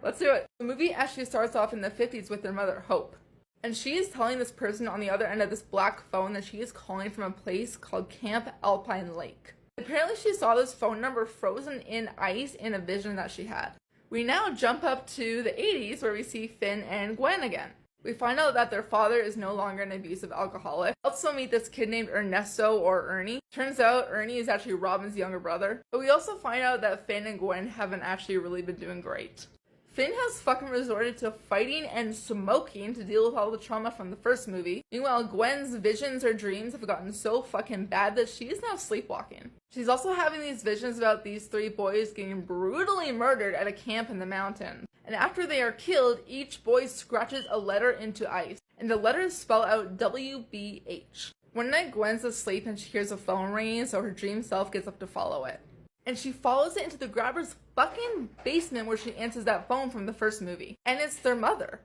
Let's do it. The movie actually starts off in the 50s with their mother, Hope. And she is telling this person on the other end of this black phone that she is calling from a place called Camp Alpine Lake. Apparently she saw this phone number frozen in ice in a vision that she had. We now jump up to the 80s where we see Finn and Gwen again. We find out that their father is no longer an abusive alcoholic. We also meet this kid named Ernesto or Ernie. Turns out Ernie is actually Robin's younger brother. But we also find out that Finn and Gwen haven't actually really been doing great. Finn has fucking resorted to fighting and smoking to deal with all the trauma from the first movie. Meanwhile, Gwen's visions or dreams have gotten so fucking bad that she is now sleepwalking. She's also having these visions about these 3 boys getting brutally murdered at a camp in the mountains. And after they are killed, each boy scratches a letter into ice, and the letters spell out WBH. One night, Gwen's asleep and she hears a phone ringing, so her dream self gets up to follow it. And she follows it into the grabber's fucking basement where she answers that phone from the first movie. And it's their mother.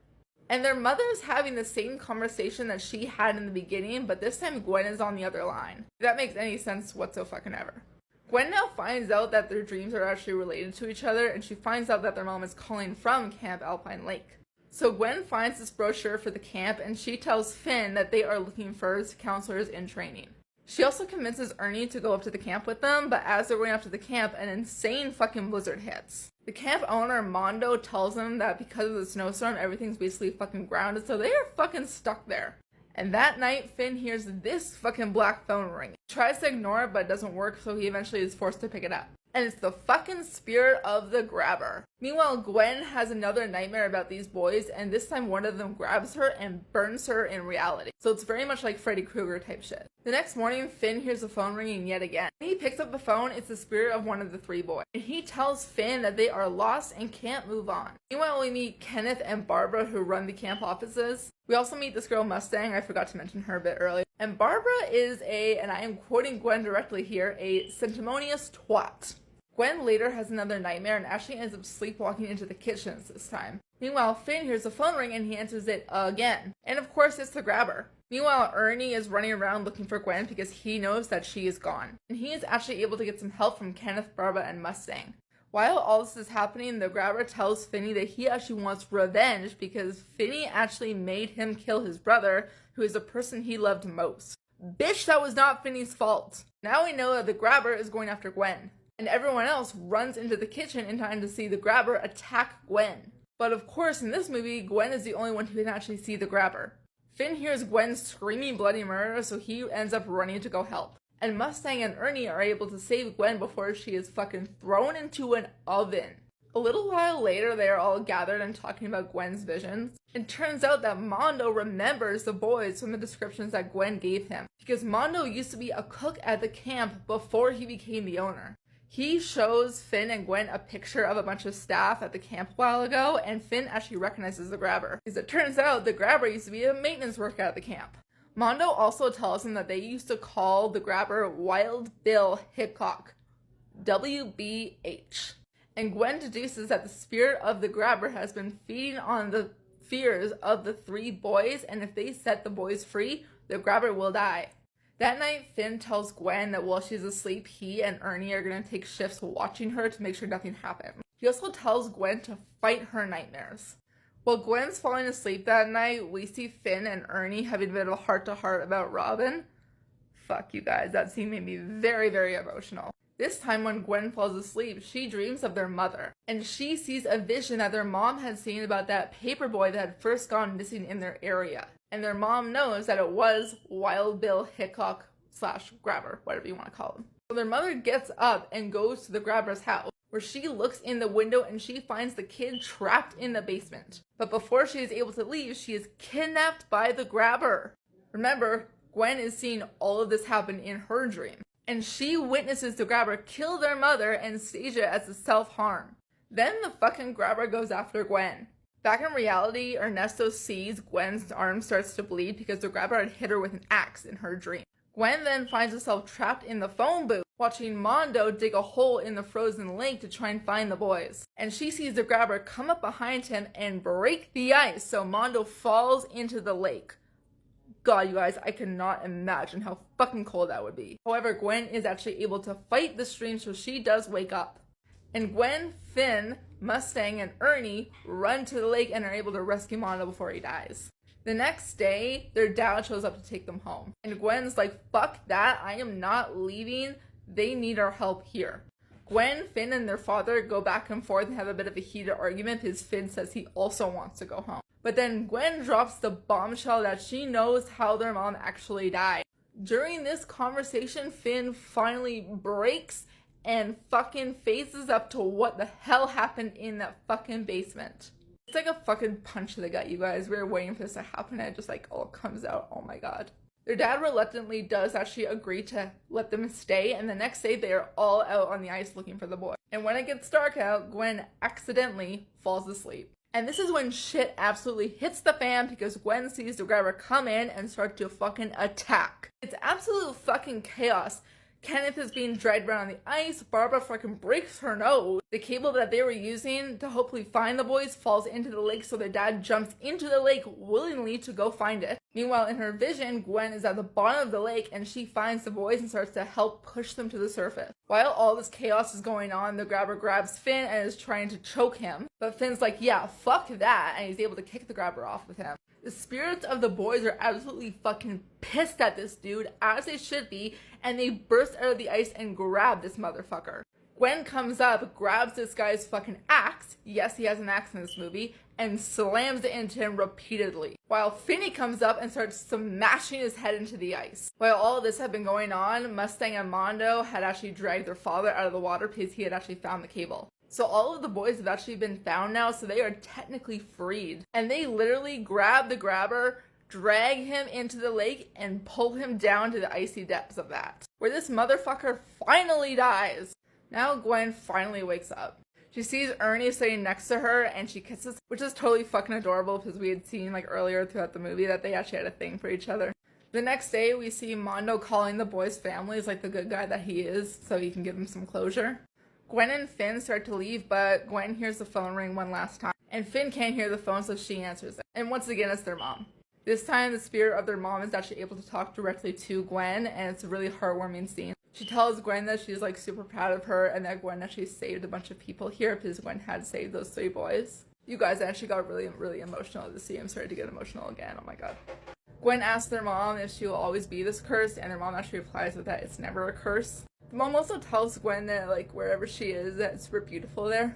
And their mother is having the same conversation that she had in the beginning, but this time Gwen is on the other line. If that makes any sense whatsoever. Gwen now finds out that their dreams are actually related to each other, and she finds out that their mom is calling from Camp Alpine Lake. So Gwen finds this brochure for the camp, and she tells Finn that they are looking for counselors in training. She also convinces Ernie to go up to the camp with them, but as they're going up to the camp, an insane fucking blizzard hits. The camp owner, Mondo, tells them that because of the snowstorm, everything's basically fucking grounded, so they are fucking stuck there. And that night, Finn hears this fucking black phone ring. He tries to ignore it, but it doesn't work, so he eventually is forced to pick it up. And it's the fucking spirit of the grabber. Meanwhile, Gwen has another nightmare about these boys, and this time one of them grabs her and burns her in reality. So it's very much like Freddy Krueger type shit. The next morning, Finn hears the phone ringing yet again. When he picks up the phone, it's the spirit of one of the 3 boys. And he tells Finn that they are lost and can't move on. Meanwhile, we meet Kenneth and Barbara who run the camp offices. We also meet this girl Mustang, I forgot to mention her a bit earlier. And Barbara is and I am quoting Gwen directly here, a sanctimonious twat. Gwen later has another nightmare and actually ends up sleepwalking into the kitchens this time. Meanwhile, Finn hears the phone ring and he answers it again. And of course, it's the grabber. Meanwhile, Ernie is running around looking for Gwen because he knows that she is gone. And he is actually able to get some help from Kenneth, Barbara, and Mustang. While all this is happening, the grabber tells Finny that he actually wants revenge because Finny actually made him kill his brother, who is the person he loved most. Bitch, that was not Finny's fault. Now we know that the grabber is going after Gwen. And everyone else runs into the kitchen in time to see the grabber attack Gwen. But of course, in this movie, Gwen is the only one who can actually see the grabber. Finn hears Gwen screaming bloody murder, so he ends up running to go help. And Mustang and Ernie are able to save Gwen before she is fucking thrown into an oven. A little while later, they are all gathered and talking about Gwen's visions. It turns out that Mondo remembers the boys from the descriptions that Gwen gave him, because Mondo used to be a cook at the camp before he became the owner. He shows Finn and Gwen a picture of a bunch of staff at the camp a while ago, and Finn actually recognizes the grabber. Because it turns out the grabber used to be a maintenance worker at the camp. Mondo also tells him that they used to call the grabber Wild Bill Hickok, WBH. And Gwen deduces that the spirit of the grabber has been feeding on the fears of the 3 boys, and if they set the boys free, the grabber will die. That night, Finn tells Gwen that while she's asleep, he and Ernie are going to take shifts watching her to make sure nothing happens. He also tells Gwen to fight her nightmares. While Gwen's falling asleep that night, we see Finn and Ernie having a bit of a heart-to-heart about Robin. Fuck you guys, that scene made me very, very emotional. This time when Gwen falls asleep, she dreams of their mother. And she sees a vision that their mom had seen about that paperboy that had first gone missing in their area. And their mom knows that it was Wild Bill Hickok / grabber, whatever you want to call him. So their mother gets up and goes to the grabber's house, where she looks in the window and she finds the kid trapped in the basement. But before she is able to leave, she is kidnapped by the grabber. Remember, Gwen is seeing all of this happen in her dream. And she witnesses the grabber kill their mother and stage it as a self-harm. Then the fucking grabber goes after Gwen. Back in reality, Ernesto sees Gwen's arm starts to bleed because the grabber had hit her with an axe in her dream. Gwen then finds herself trapped in the phone booth, watching Mondo dig a hole in the frozen lake to try and find the boys. And she sees the grabber come up behind him and break the ice, so Mondo falls into the lake. God, you guys, I cannot imagine how fucking cold that would be. However, Gwen is actually able to fight the stream, so she does wake up. And Gwen, Finn, Mustang and Ernie run to the lake and are able to rescue Mondo before he dies. The next day, their dad shows up to take them home. And Gwen's like, fuck that, I am not leaving. They need our help here. Gwen, Finn, and their father go back and forth and have a bit of a heated argument because Finn says he also wants to go home. But then Gwen drops the bombshell that she knows how their mom actually died. During this conversation, Finn finally breaks and fucking faces up to what the hell happened in that fucking basement. It's like a fucking punch to the gut, you guys. We were waiting for this to happen and it just like all comes out. Oh my god. Their dad reluctantly does actually agree to let them stay, and the next day they are all out on the ice looking for the boy. And when it gets dark out, Gwen accidentally falls asleep. And this is when shit absolutely hits the fan because Gwen sees the grabber come in and start to fucking attack. It's absolute fucking chaos. Kenneth is being dragged around on the ice. Barbara fucking breaks her nose. The cable that they were using to hopefully find the boys falls into the lake, so their dad jumps into the lake willingly to go find it. Meanwhile, in her vision, Gwen is at the bottom of the lake and she finds the boys and starts to help push them to the surface. While all this chaos is going on, the grabber grabs Finn and is trying to choke him. But Finn's like, yeah, fuck that, and he's able to kick the grabber off with him. The spirits of the boys are absolutely fucking pissed at this dude, as they should be, and they burst out of the ice and grab this motherfucker. Gwen comes up, grabs this guy's fucking axe, yes, he has an axe in this movie, and slams it into him repeatedly. While Finny comes up and starts smashing his head into the ice. While all of this had been going on, Mustang and Mondo had actually dragged their father out of the water because he had actually found the cable. So all of the boys have actually been found now, so they are technically freed. And they literally grab the grabber, drag him into the lake, and pull him down to the icy depths of that, where this motherfucker finally dies. Now Gwen finally wakes up. She sees Ernie sitting next to her and she kisses, which is totally fucking adorable because we had seen like earlier throughout the movie that they actually had a thing for each other. The next day we see Mondo calling the boys' families like the good guy that he is so he can give them some closure. Gwen and Finn start to leave, but Gwen hears the phone ring one last time. And Finn can't hear the phone, so she answers it. And once again, it's their mom. This time, the spirit of their mom is actually able to talk directly to Gwen, and it's a really heartwarming scene. She tells Gwen that she's like super proud of her, and that Gwen actually saved a bunch of people here because Gwen had saved those 3 boys. You guys, I actually got really, really emotional to see. I'm starting to get emotional again. Oh my god. Gwen asks their mom if she will always be this cursed, and their mom actually replies with that it's never a curse. The mom also tells Gwen that, like, wherever she is, that it's super beautiful there.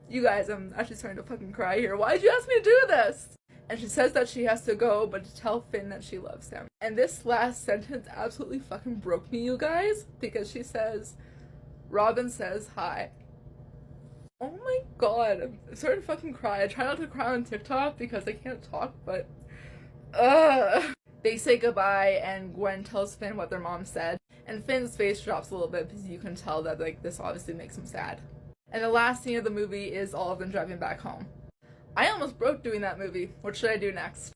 You guys, I'm actually starting to fucking cry here. Why'd you ask me to do this? And she says that she has to go, but to tell Finn that she loves him. And this last sentence absolutely fucking broke me, you guys, because she says, Robin says hi. Oh my god, I'm starting to fucking cry. I try not to cry on TikTok because I can't talk, but They say goodbye, and Gwen tells Finn what their mom said. And Finn's face drops a little bit because you can tell that like this obviously makes him sad. And the last scene of the movie is all of them driving back home. I almost broke doing that movie. What should I do next?